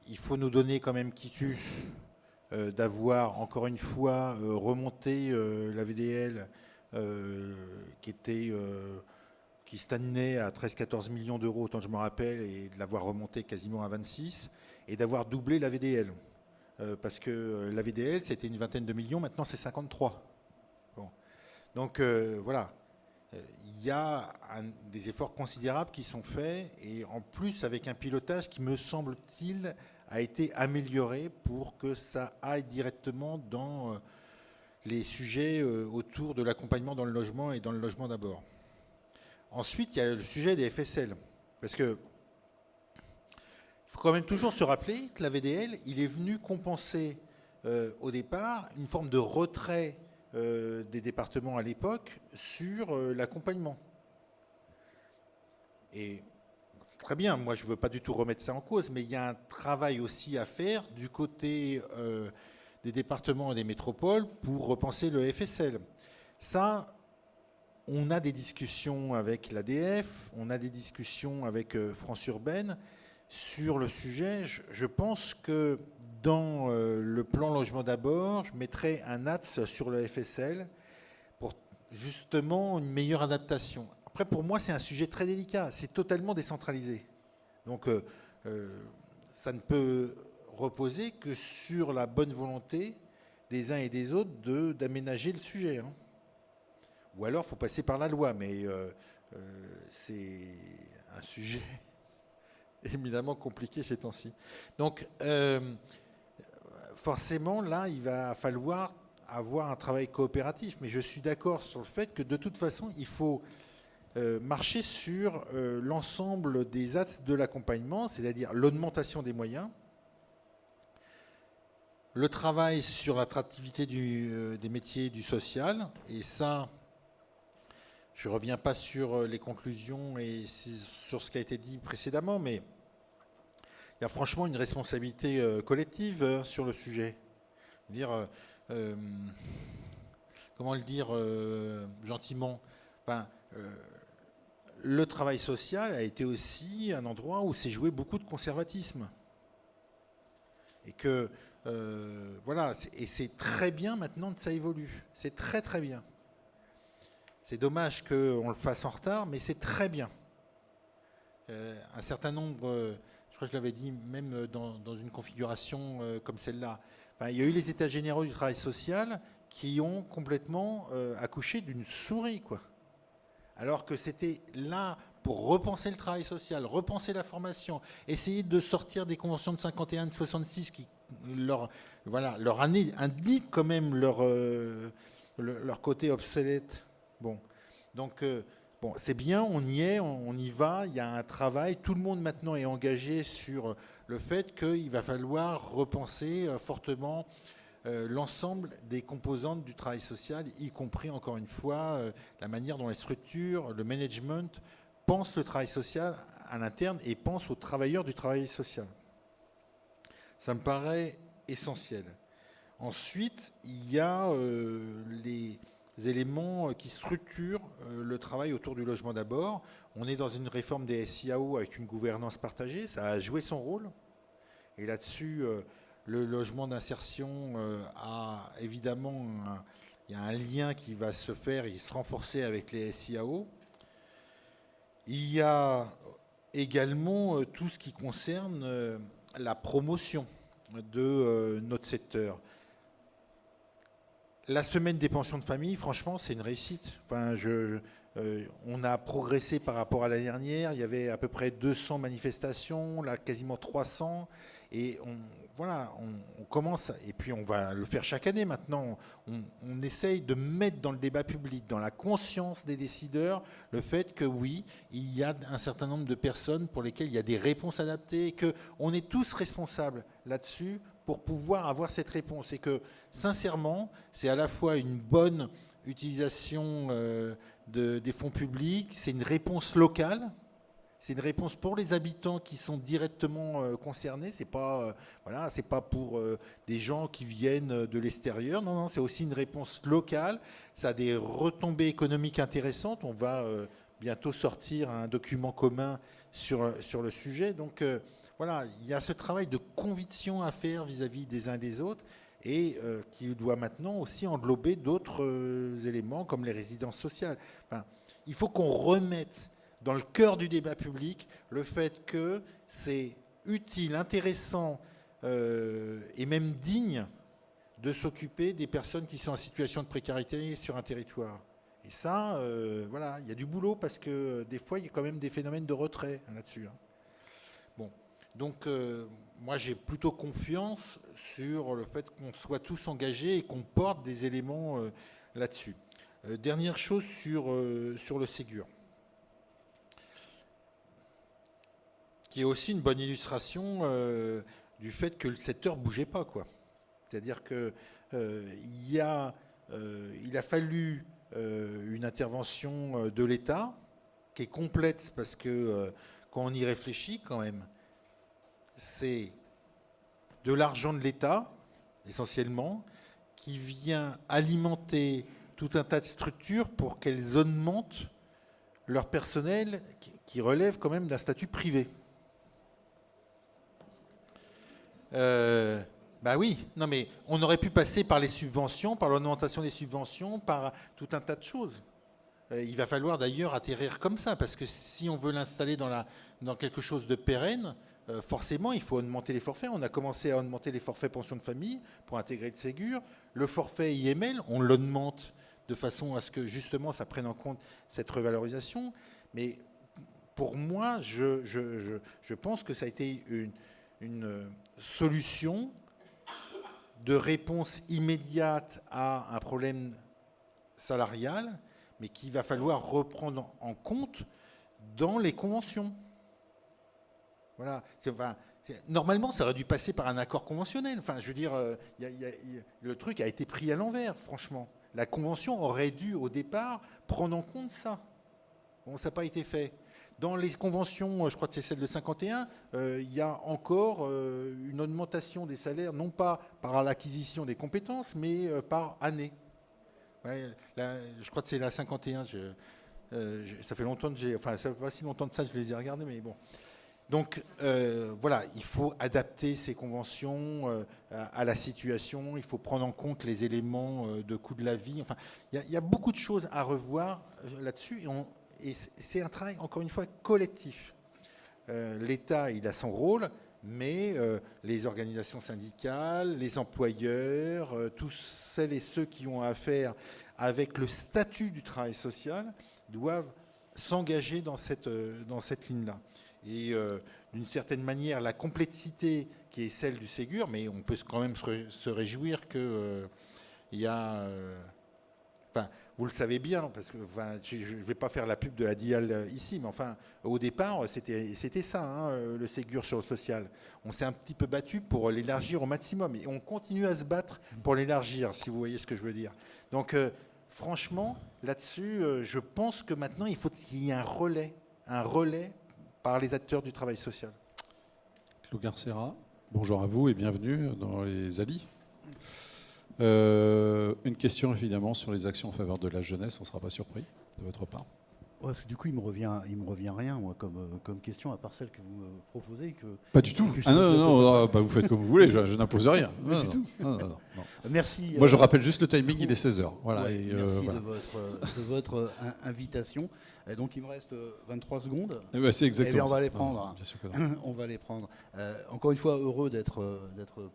il faut nous donner quand même quitus d'avoir encore une fois remonté la VDL qui stagnait à 13-14 millions d'euros, autant que je me rappelle, et de l'avoir remonté quasiment à 26, et d'avoir doublé la VDL. Parce que la VDL, c'était une vingtaine de millions, maintenant c'est 53. Bon. Donc voilà, il y a des efforts considérables qui sont faits, et en plus avec un pilotage qui, me semble-t-il, a été amélioré pour que ça aille directement dans les sujets autour de l'accompagnement dans le logement et dans le logement d'abord. Ensuite, il y a le sujet des FSL, parce que il faut quand même toujours se rappeler que la VDL, il est venu compenser au départ une forme de retrait des départements à l'époque sur l'accompagnement. Et très bien, moi je ne veux pas du tout remettre ça en cause, mais il y a un travail aussi à faire du côté des départements et des métropoles pour repenser le FSL. Ça, on a des discussions avec l'ADF, on a des discussions avec France Urbaine sur le sujet. Je pense que dans le plan logement d'abord, je mettrai un axe sur le FSL pour justement une meilleure adaptation. Après, pour moi, c'est un sujet très délicat. C'est totalement décentralisé. Donc, ça ne peut reposer que sur la bonne volonté des uns et des autres d'aménager le sujet. Hein. Ou alors, il faut passer par la loi. Mais c'est un sujet éminemment compliqué ces temps-ci. Donc, forcément, là, il va falloir avoir un travail coopératif. Mais je suis d'accord sur le fait que, de toute façon, il faut marcher sur l'ensemble des axes de l'accompagnement, c'est-à-dire l'augmentation des moyens, le travail sur l'attractivité des métiers du social, et ça, je ne reviens pas sur les conclusions et sur ce qui a été dit précédemment, mais il y a franchement une responsabilité collective sur le sujet. Comment le dire gentiment, enfin, le travail social a été aussi un endroit où s'est joué beaucoup de conservatisme. Et que, voilà, et c'est très bien maintenant que ça évolue. C'est très très bien. C'est dommage qu'on le fasse en retard, mais c'est très bien. Un certain nombre, je crois que je l'avais dit, même dans une configuration comme celle-là, enfin, il y a eu les états généraux du travail social qui ont complètement accouché d'une souris, quoi. Alors que c'était là pour repenser le travail social, repenser la formation, essayer de sortir des conventions de 51 et de 66 qui leur indiquent quand même leur côté obsolète. Bon, donc bon, c'est bien, on y est, on y va, il y a un travail, tout le monde maintenant est engagé sur le fait qu'il va falloir repenser fortement l'ensemble des composantes du travail social, y compris, encore une fois, la manière dont les structures, le management pensent le travail social à l'interne et pense aux travailleurs du travail social. Ça me paraît essentiel. Ensuite, il y a les éléments qui structurent le travail autour du logement d'abord. On est dans une réforme des SIAO avec une gouvernance partagée, ça a joué son rôle. Et là-dessus, le logement d'insertion a évidemment, il y a un lien qui va se faire et se renforcer avec les SIAO. Il y a également tout ce qui concerne la promotion de notre secteur. La semaine des pensions de famille, franchement, c'est une réussite. Enfin, on a progressé par rapport à l'année dernière. Il y avait à peu près 200 manifestations, là quasiment 300. Et on commence, et puis on va le faire chaque année maintenant. On essaye de mettre dans le débat public, dans la conscience des décideurs, le fait que oui, il y a un certain nombre de personnes pour lesquelles il y a des réponses adaptées, et qu'on est tous responsables là-dessus pour pouvoir avoir cette réponse. Et que, sincèrement, c'est à la fois une bonne utilisation des fonds publics, c'est une réponse locale, c'est une réponse pour les habitants qui sont directement concernés. C'est pas pour des gens qui viennent de l'extérieur. Non, c'est aussi une réponse locale. Ça a des retombées économiques intéressantes. On va bientôt sortir un document commun sur le sujet. Donc il y a ce travail de conviction à faire vis-à-vis des uns des autres et qui doit maintenant aussi englober d'autres éléments comme les résidences sociales. Enfin, il faut qu'on remette dans le cœur du débat public le fait que c'est utile, intéressant et même digne de s'occuper des personnes qui sont en situation de précarité sur un territoire. Et ça, il y a du boulot parce que des fois, il y a quand même des phénomènes de retrait là-dessus. Bon, donc moi, j'ai plutôt confiance sur le fait qu'on soit tous engagés et qu'on porte des éléments là-dessus. Dernière chose sur le Ségur, qui est aussi une bonne illustration du fait que le secteur ne bougeait pas, quoi. C'est-à-dire qu'il a fallu une intervention de l'État qui est complète parce que quand on y réfléchit quand même, c'est de l'argent de l'État, essentiellement, qui vient alimenter tout un tas de structures pour qu'elles augmentent leur personnel qui relève quand même d'un statut privé. Oui, non mais on aurait pu passer par les subventions, par l'augmentation des subventions, par tout un tas de choses. Il va falloir d'ailleurs atterrir comme ça, parce que si on veut l'installer dans quelque chose de pérenne, forcément il faut augmenter les forfaits. On a commencé à augmenter les forfaits pension de famille pour intégrer le Ségur. Le forfait IML, on l'augmente de façon à ce que justement ça prenne en compte cette revalorisation. Mais pour moi, je pense que ça a été une solution de réponse immédiate à un problème salarial, mais qu'il va falloir reprendre en compte dans les conventions. Voilà. Normalement, ça aurait dû passer par un accord conventionnel. Enfin, je veux dire, le truc a été pris à l'envers, franchement. La convention aurait dû, au départ, prendre en compte ça. Bon, ça n'a pas été fait. Dans les conventions, je crois que c'est celle de 51, il y a encore une augmentation des salaires, non pas par l'acquisition des compétences, mais par année. Ouais, je crois que c'est la 51. Ça fait longtemps ça fait pas si longtemps de ça que je les ai regardés, mais bon. Donc il faut adapter ces conventions à la situation. Il faut prendre en compte les éléments de coût de la vie. Enfin, il y a beaucoup de choses à revoir là-dessus. Et c'est un travail, encore une fois, collectif. L'État, il a son rôle, mais les organisations syndicales, les employeurs, tous celles et ceux qui ont affaire avec le statut du travail social doivent s'engager dans cette ligne-là. Et d'une certaine manière, la complexité qui est celle du Ségur, mais on peut quand même se réjouir qu'il y a... vous le savez bien, parce que je ne vais pas faire la pub de la DIAL ici, mais au départ, c'était ça, le Ségur sur le social. On s'est un petit peu battu pour l'élargir au maximum, et on continue à se battre pour l'élargir, si vous voyez ce que je veux dire. Donc, franchement, là-dessus, je pense que maintenant, il faut qu'il y ait un relais par les acteurs du travail social. Claude Garcera, bonjour à vous et bienvenue dans les ALI. Une question évidemment sur les actions en faveur de la jeunesse, on ne sera pas surpris de votre part. Ouais, parce que du coup, il me revient rien, moi, comme question, à part celle que vous me proposez. Pas du tout. Ah non, vous faites comme vous voulez, je n'impose rien. Non. Merci. Moi, je rappelle juste le timing, il est 16h. Voilà, ouais, merci voilà. de votre invitation. Donc, il me reste 23 secondes. C'est exactement bien, on va ça. les prendre. Non, bien sûr que non. On va les prendre. Encore une fois, heureux d'être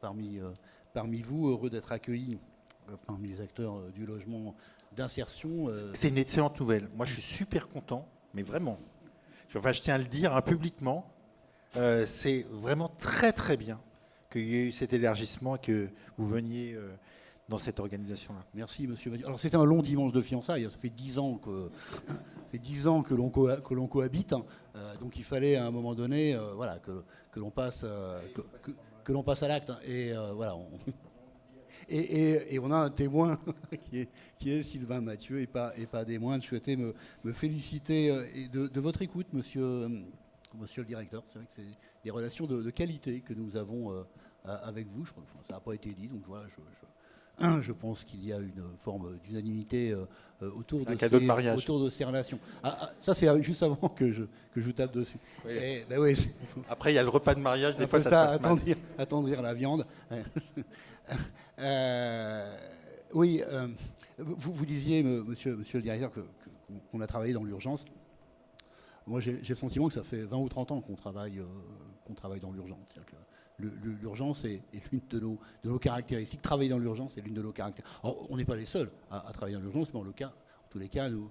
parmi vous, heureux d'être accueilli parmi les acteurs du logement d'insertion. C'est une excellente nouvelle. Moi, je suis super content, mais vraiment. Enfin, je tiens à le dire publiquement. C'est vraiment très, très bien qu'il y ait eu cet élargissement et que vous veniez dans cette organisation-là. Merci, monsieur Madieu. Alors, c'était un long dimanche de fiançailles. Ça fait 10 ans que l'on cohabite. Donc, il fallait à un moment donné que l'on passe à l'acte. Et voilà. Et on a un témoin qui est Sylvain Mathieu et pas des moindres. Je souhaitais me féliciter de votre écoute, monsieur le directeur. C'est vrai que c'est des relations de qualité que nous avons avec vous. Ça n'a pas été dit, donc voilà, je pense qu'il y a une forme d'unanimité autour de ces relations. Ça, c'est juste avant que je vous tape dessus. Oui. Oui, après, il y a le repas de mariage, des fois ça se passe mal. Attendrir la viande. Oui, vous disiez, monsieur le directeur, qu'on a travaillé dans l'urgence. Moi, j'ai le sentiment que ça fait 20 ou 30 ans qu'on travaille dans l'urgence. C'est-à-dire que l'urgence est l'une de nos caractéristiques. Travailler dans l'urgence est l'une de nos caractéristiques. Alors, on n'est pas les seuls à travailler dans l'urgence, mais en tous les cas, nous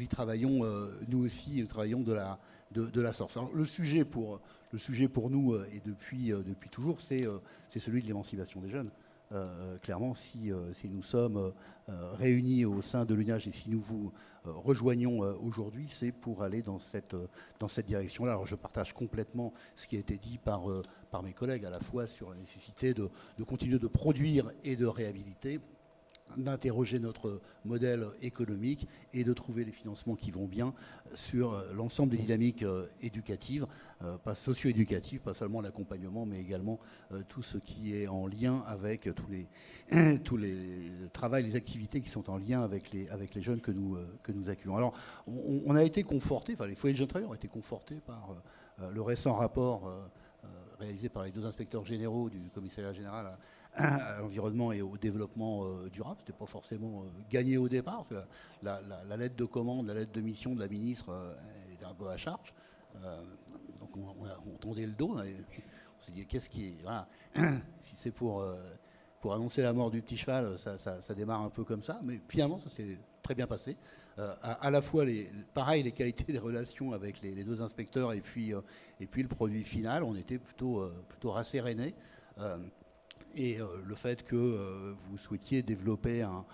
y travaillons, nous aussi, nous travaillons de la sorte. Alors, le sujet pour nous, et depuis toujours, c'est celui de l'émancipation des jeunes. Clairement, si nous sommes réunis au sein de l'UNAGE et si nous vous rejoignons aujourd'hui, c'est pour aller dans cette direction-là. Alors, je partage complètement ce qui a été dit par mes collègues, à la fois sur la nécessité de continuer de produire et de réhabiliter, d'interroger notre modèle économique et de trouver les financements qui vont bien sur l'ensemble des dynamiques éducatives, pas socio-éducatives, pas seulement l'accompagnement, mais également tout ce qui est en lien avec tous les travaux, les activités qui sont en lien avec les jeunes que nous accueillons. Alors, on a été confortés, enfin les foyers de jeunes travailleurs ont été confortés par le récent rapport réalisé par les 2 inspecteurs généraux du commissariat général à l'environnement et au développement durable. Ce n'était pas forcément gagné au départ. La lettre de commande, la lettre de mission de la ministre était un peu à charge. Donc on tendait le dos. On s'est dit, qu'est-ce qui est... Voilà. Si c'est pour annoncer la mort du petit cheval, ça démarre un peu comme ça. Mais finalement, ça s'est très bien passé. À la fois, les qualités des relations avec les 2 inspecteurs et puis le produit final, on était plutôt rassérénés. Et le fait que vous souhaitiez développer un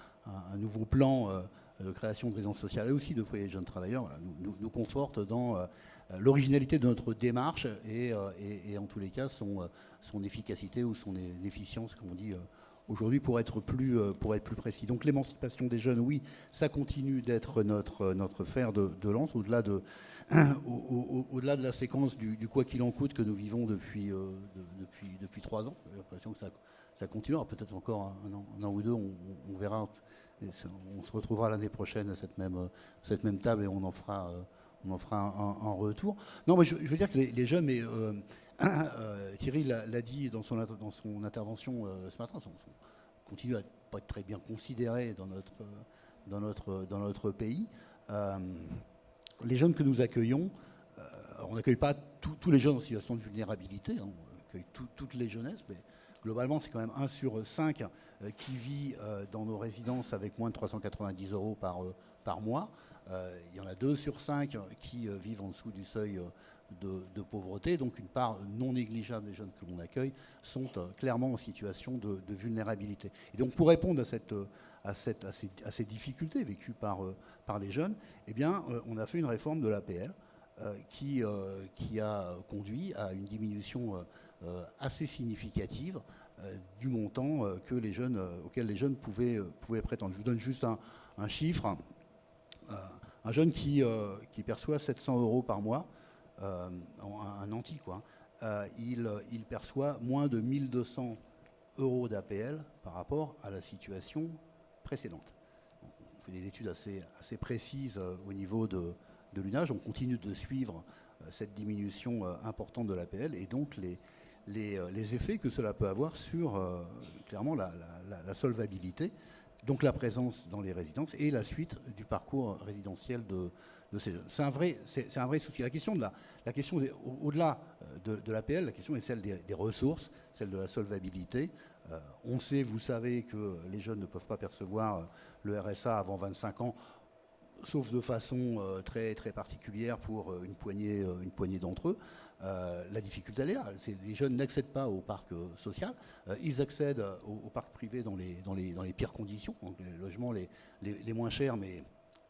nouveau plan de création de résidence sociale et aussi de foyers de jeunes travailleurs, voilà, nous conforte dans l'originalité de notre démarche et en tous les cas son efficacité ou son efficience, comme on dit aujourd'hui, pour être plus précis. Donc l'émancipation des jeunes, oui, ça continue d'être notre fer de lance, au-delà de la séquence du quoi qu'il en coûte que nous vivons depuis 3 ans. J'ai l'impression que ça continue. Alors peut-être encore un an ou deux, on verra. On se retrouvera l'année prochaine à cette même table et on en fera un retour. Non, mais je veux dire que les jeunes, mais Thierry l'a dit dans son intervention ce matin, continuent à pas être très bien considérés dans notre pays. Les jeunes que nous accueillons, on n'accueille pas tous les jeunes en situation de vulnérabilité, on accueille toutes les jeunesses, mais globalement, c'est quand même 1 sur 5 qui vit dans nos résidences avec moins de 390 € par mois. Il y en a 2 sur 5 qui vivent en dessous du seuil de pauvreté. Donc une part non négligeable des jeunes que l'on accueille sont clairement en situation de vulnérabilité. Et donc pour répondre à ces difficultés vécues par les jeunes, eh bien, on a fait une réforme de l'APL qui a conduit à une diminution assez significative du montant auquel les jeunes pouvaient prétendre. Je vous donne juste un chiffre. Un jeune qui perçoit 700 € par mois un nanti, quoi, il perçoit moins de 1 200 € d'APL par rapport à la situation précédente. Donc, on fait des études assez précises au niveau de l'UNAGE. On continue de suivre cette diminution importante de l'APL et donc les effets que cela peut avoir sur clairement la solvabilité, donc la présence dans les résidences et la suite du parcours résidentiel de ces jeunes. C'est un vrai souci. La question au-delà de l'APL, la question est celle des ressources, celle de la solvabilité. On sait, vous savez, que les jeunes ne peuvent pas percevoir le RSA avant 25 ans, sauf de façon très, très particulière pour une poignée d'entre eux. La difficulté, elle est là. Les jeunes n'accèdent pas au parc social. Ils accèdent au parc privé dans les pires conditions, donc les logements les moins chers, mais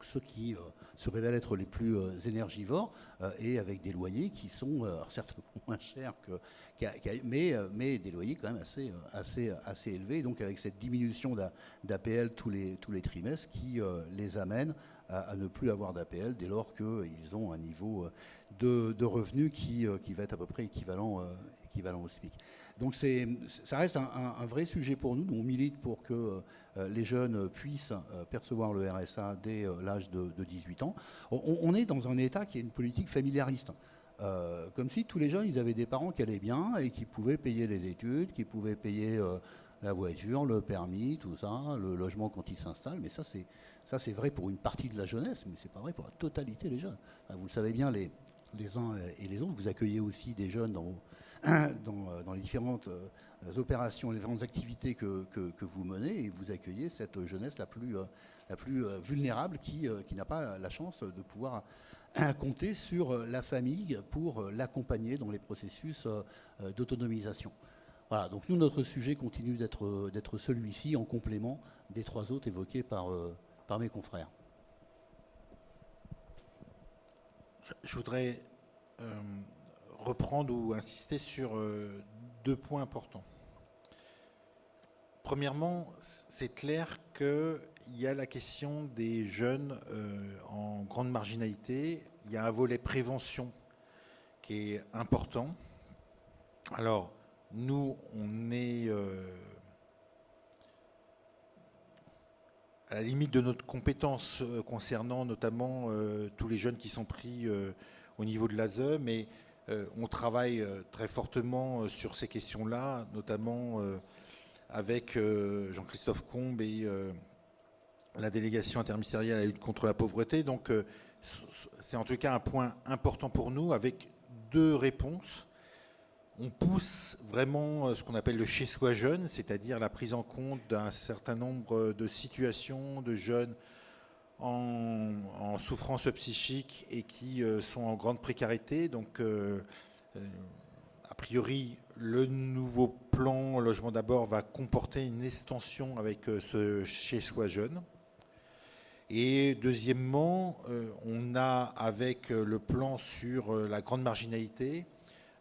ceux qui se révèlent être les plus énergivores, et avec des loyers qui sont certes moins chers mais des loyers quand même assez élevés. Donc avec cette diminution d'APL tous les trimestres qui les amène à ne plus avoir d'APL dès lors qu'ils ont un niveau de revenus qui va être à peu près équivalent au SMIC. Donc ça reste un vrai sujet pour nous. On milite pour que les jeunes puissent percevoir le RSA dès l'âge de 18 ans. On est dans un État qui a une politique familialiste. Comme si tous les jeunes, ils avaient des parents qui allaient bien et qui pouvaient payer les études, qui pouvaient payer la voiture, le permis, tout ça, le logement quand ils s'installent. Mais ça c'est vrai pour une partie de la jeunesse, mais c'est pas vrai pour la totalité des jeunes. Enfin, vous le savez bien, les uns et les autres, vous accueillez aussi des jeunes dans les différentes opérations, les différentes activités que vous menez, et vous accueillez cette jeunesse la plus vulnérable qui n'a pas la chance de pouvoir compter sur la famille pour l'accompagner dans les processus d'autonomisation. Voilà, donc nous, notre sujet continue d'être celui-ci, en complément des 3 autres évoqués par mes confrères. Je voudrais reprendre ou insister sur 2 points importants. Premièrement, c'est clair qu'il y a la question des jeunes en grande marginalité. Il y a un volet prévention qui est important. Alors, nous, on est à la limite de notre compétence concernant notamment tous les jeunes qui sont pris au niveau de l'ASE, mais on travaille très fortement sur ces questions-là, notamment avec Jean-Christophe Combe et la délégation interministérielle à la lutte contre la pauvreté. Donc c'est en tout cas un point important pour nous, avec 2 réponses. On pousse vraiment ce qu'on appelle le chez-soi jeune, c'est-à-dire la prise en compte d'un certain nombre de situations de jeunes en souffrance psychique et qui sont en grande précarité. Donc, a priori, le nouveau plan Logement d'abord va comporter une extension avec ce chez-soi jeune. Et deuxièmement, on a, avec le plan sur la grande marginalité,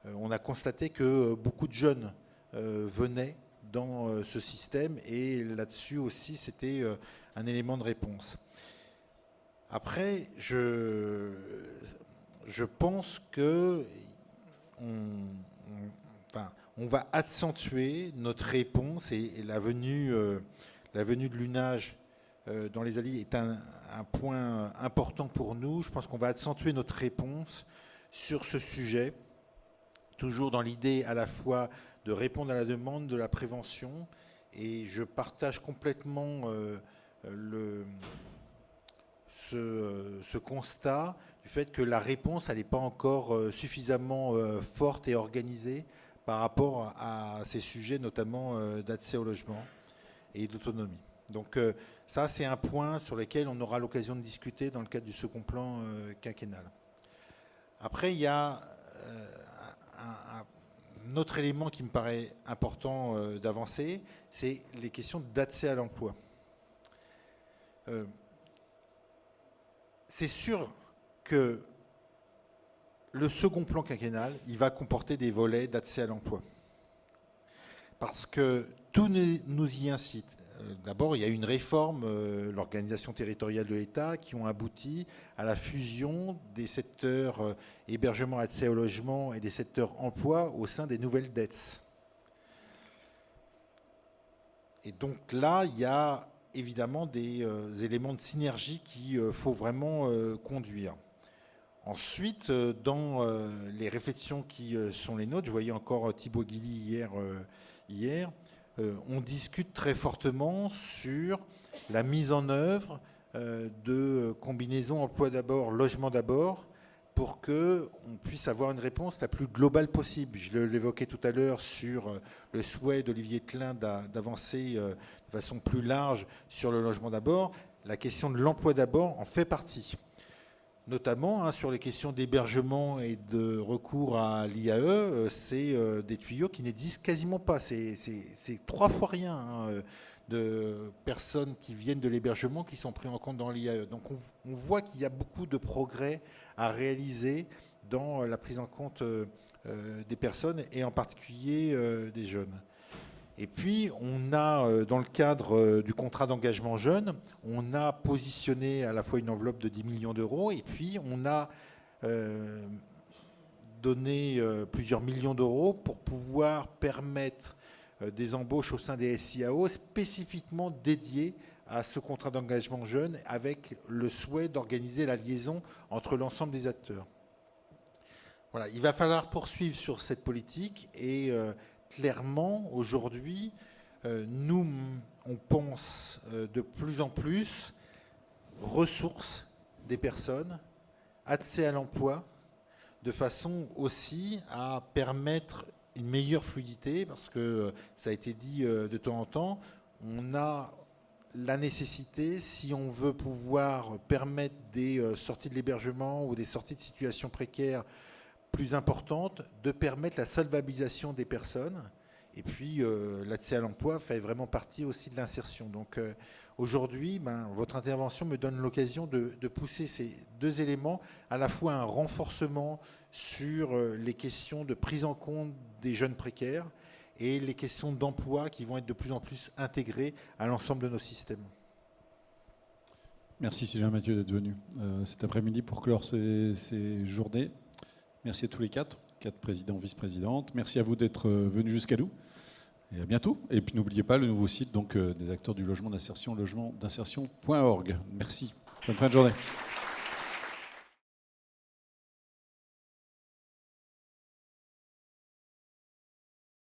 on a constaté que beaucoup de jeunes venaient dans ce système, et là-dessus aussi, c'était un élément de réponse. Après, je pense que on va accentuer notre réponse, et la venue de l'UNAGE dans les alliés est un point important pour nous. Je pense qu'on va accentuer notre réponse sur ce sujet, toujours dans l'idée à la fois de répondre à la demande, de la prévention, et je partage complètement ce constat du fait que la réponse, elle n'est pas encore suffisamment forte et organisée par rapport à ces sujets, notamment d'accès au logement et d'autonomie. Donc ça, c'est un point sur lequel on aura l'occasion de discuter dans le cadre du second plan quinquennal. Après, il y a un autre élément qui me paraît important d'avancer, c'est les questions d'accès à l'emploi. C'est sûr que le second plan quinquennal, il va comporter des volets d'accès à l'emploi. Parce que tout nous y incite. D'abord, il y a une réforme, l'organisation territoriale de l'État, qui ont abouti à la fusion des secteurs hébergement, accès au logement et des secteurs emploi au sein des nouvelles DETS. Et donc là, il y a évidemment des éléments de synergie qu'il faut vraiment conduire. Ensuite, dans les réflexions qui sont les nôtres, je voyais encore Thibaut Guilly hier, on discute très fortement sur la mise en œuvre de combinaisons emploi d'abord, logement d'abord, pour qu'on puisse avoir une réponse la plus globale possible. Je l'évoquais tout à l'heure sur le souhait d'Olivier Klein d'avancer de façon plus large sur le logement d'abord. La question de l'emploi d'abord en fait partie. Notamment sur les questions d'hébergement et de recours à l'IAE, c'est des tuyaux qui n'existent quasiment pas. C'est 3 fois rien de personnes qui viennent de l'hébergement qui sont pris en compte dans l'IAE. Donc on voit qu'il y a beaucoup de progrès à réaliser dans la prise en compte des personnes et en particulier des jeunes. Et puis, on a, dans le cadre du contrat d'engagement jeune, on a positionné à la fois une enveloppe de 10 millions d'euros et puis on a donné plusieurs millions d'euros pour pouvoir permettre des embauches au sein des SIAO spécifiquement dédiées à ce contrat d'engagement jeune avec le souhait d'organiser la liaison entre l'ensemble des acteurs. Voilà, il va falloir poursuivre sur cette politique et clairement, aujourd'hui, nous, on pense de plus en plus ressources des personnes, accès à l'emploi, de façon aussi à permettre une meilleure fluidité, parce que ça a été dit de temps en temps, on a la nécessité, si on veut pouvoir permettre des sorties de l'hébergement ou des sorties de situations précaires plus importante, de permettre la solvabilisation des personnes. Et puis, l'accès à l'emploi fait vraiment partie aussi de l'insertion. Donc, aujourd'hui, votre intervention me donne l'occasion de pousser ces 2 éléments, à la fois un renforcement sur les questions de prise en compte des jeunes précaires et les questions d'emploi qui vont être de plus en plus intégrées à l'ensemble de nos systèmes. Merci Sylvain Mathieu d'être venu cet après-midi pour clore ces journées. Merci à tous les 4 présidents, vice-présidentes. Merci à vous d'être venus jusqu'à nous. Et à bientôt. Et puis n'oubliez pas le nouveau site donc, des acteurs du logement d'insertion, logement-d'insertion.org. Merci. Bonne fin de journée.